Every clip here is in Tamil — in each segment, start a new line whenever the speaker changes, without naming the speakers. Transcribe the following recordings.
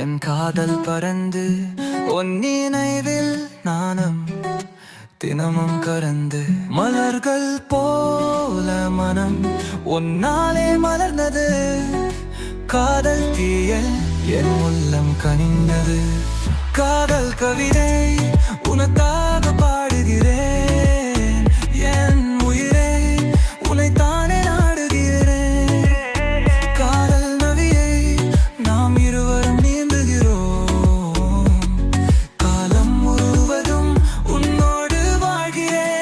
என் காதல் பறந்து உன் நினைவில் நானும் தினமும் கறந்து மலர்கள் போல மனம் உன்னாலே மலர்ந்தது. காதல் தீயில் என் உள்ளம் கனிந்தது. காதல் கவிதை உனக்காக பாடுகிறேன். என் உயிரை உனைத்தானே நாடுகிறேன். காதல் நதியை நாம் இருவரும் நீந்துகிறோம். காலம் முழுவதும் உன்னோடு வாழ்கிறேன்.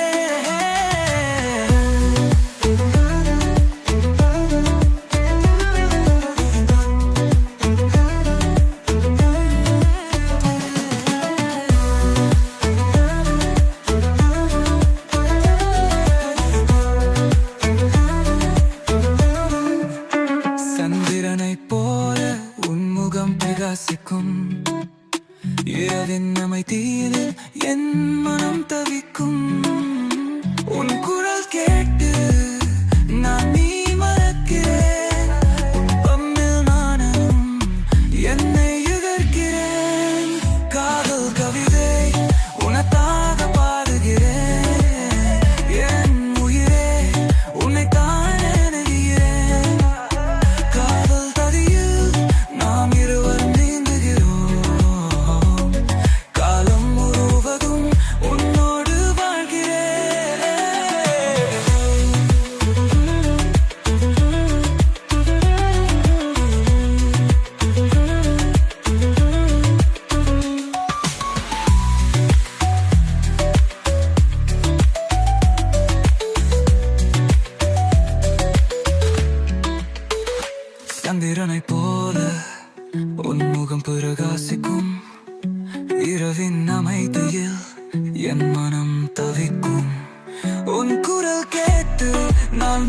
சந்திரனைப் போல உன்முகம் பிரகாசிக்கும். இரவின் அமைதியில் என் மனம் தவிக்கும். உன் குரல் கேட்டு நான் நீ மறக்கிறேன். உன் பம்மில் நானும் என்னை எதிர்க்கிறேன். காதல் கவிதை உனக்காக பாடுகிறேன். என் உயிரே உன்னைத்தான் நினைக்கிறேன். காதல் ததியில் நாம் இருவரும் நீந்துகிறோம். காலம் முழுவதும் உன்னோடு வாழ்கிறேன். சந்திரனைப் போல உன் முகம் பிரகாசிக்கும். இரவின் அமைதியில் என் மனம் தவிக்கும். உன் குரல் கேட்டு நான்